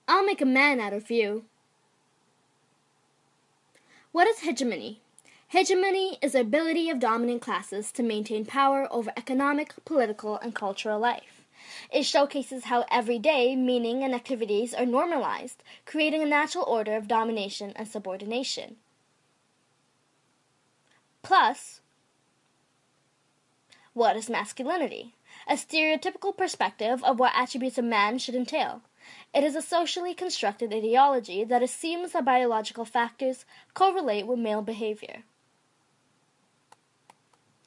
I'll make a man out of you. What is hegemony? Hegemony is the ability of dominant classes to maintain power over economic, political, and cultural life. It showcases how everyday meaning and activities are normalized, creating a natural order of domination and subordination. Plus, what is masculinity? A stereotypical perspective of what attributes a man should entail. It is a socially constructed ideology that assumes that biological factors correlate with male behavior.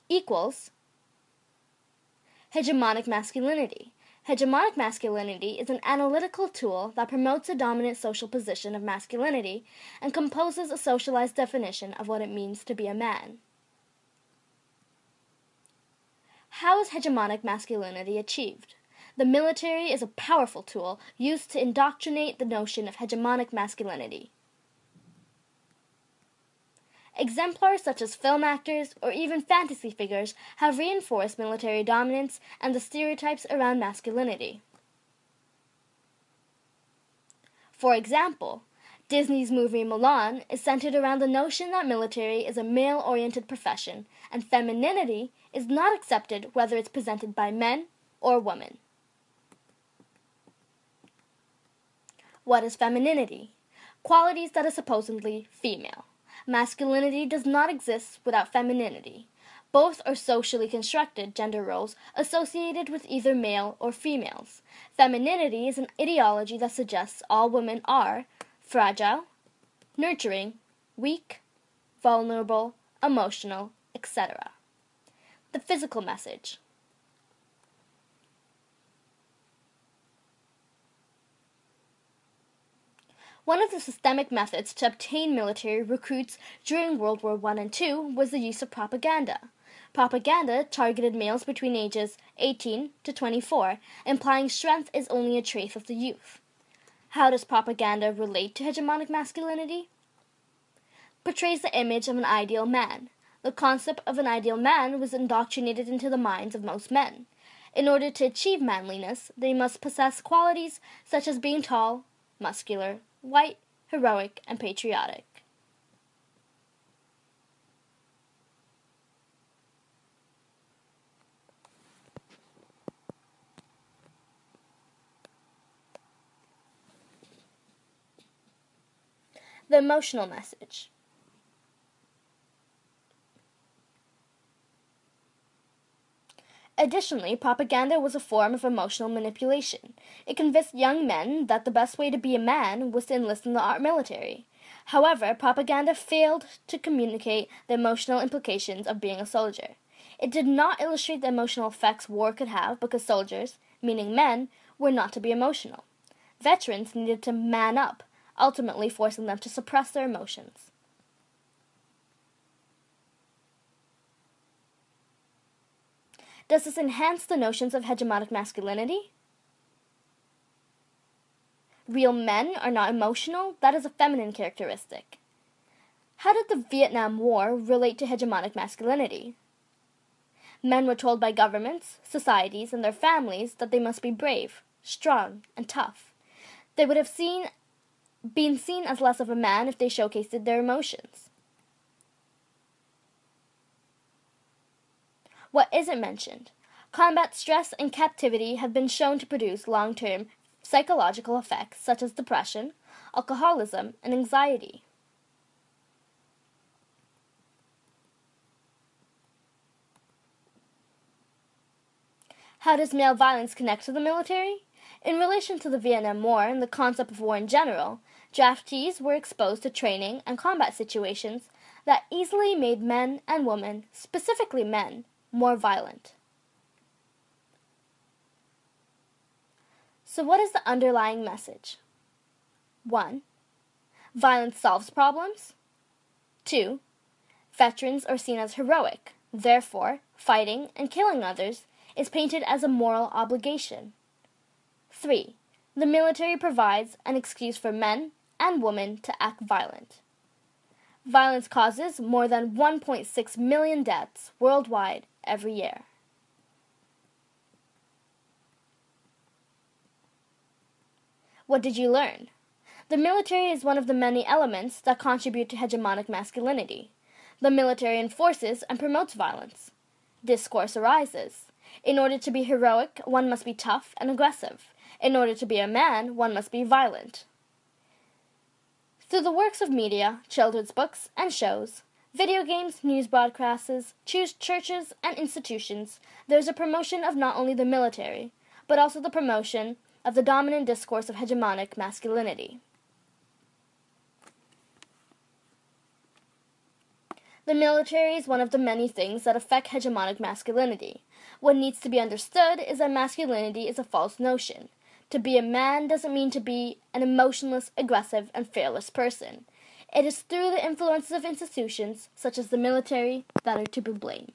Equals hegemonic masculinity. Hegemonic masculinity is an analytical tool that promotes a dominant social position of masculinity and composes a socialized definition of what it means to be a man. How is hegemonic masculinity achieved? The military is a powerful tool used to indoctrinate the notion of hegemonic masculinity. Exemplars such as film actors or even fantasy figures have reinforced military dominance and the stereotypes around masculinity. For example, Disney's movie Mulan is centered around the notion that military is a male-oriented profession and femininity is not accepted whether it's presented by men or women. What is femininity? Qualities that are supposedly female. Masculinity does not exist without femininity. Both are socially constructed gender roles associated with either male or females. Femininity is an ideology that suggests all women are fragile, nurturing, weak, vulnerable, emotional, etc. The physical message. One of the systemic methods to obtain military recruits during World War I and II was the use of propaganda. Propaganda targeted males between ages 18 to 24, implying strength is only a trait of the youth. How does propaganda relate to hegemonic masculinity? Portrays the image of an ideal man. The concept of an ideal man was indoctrinated into the minds of most men. In order to achieve manliness, they must possess qualities such as being tall, muscular, white, heroic, and patriotic. The emotional message. Additionally, propaganda was a form of emotional manipulation. It convinced young men that the best way to be a man was to enlist in the military. However, propaganda failed to communicate the emotional implications of being a soldier. It did not illustrate the emotional effects war could have because soldiers, meaning men, were not to be emotional. Veterans needed to man up, ultimately forcing them to suppress their emotions. Does this enhance the notions of hegemonic masculinity? Real men are not emotional. That is a feminine characteristic. How did the Vietnam War relate to hegemonic masculinity? Men were told by governments, societies, and their families that they must be brave, strong, and tough. They would have been seen as less of a man if they showcased their emotions. What isn't mentioned? Combat stress and captivity have been shown to produce long-term psychological effects such as depression, alcoholism, and anxiety. How does male violence connect to the military? In relation to the Vietnam War and the concept of war in general, draftees were exposed to training and combat situations that easily made men and women, specifically men, more violent. So what is the underlying message? 1. Violence solves problems. 2. Veterans are seen as heroic. Therefore, fighting and killing others is painted as a moral obligation. 3. The military provides an excuse for men and women to act violent. Violence causes more than 1.6 million deaths worldwide every year. What did you learn? The military is one of the many elements that contribute to hegemonic masculinity. The military enforces and promotes violence. Discourse arises. In order to be heroic, one must be tough and aggressive. In order to be a man, one must be violent. Through the works of media, children's books and shows, video games, news broadcasts, churches, and institutions, there is a promotion of not only the military, but also the promotion of the dominant discourse of hegemonic masculinity. The military is one of the many things that affect hegemonic masculinity. What needs to be understood is that masculinity is a false notion. To be a man doesn't mean to be an emotionless, aggressive, and fearless person. It is through the influences of institutions, such as the military, that are to be blamed.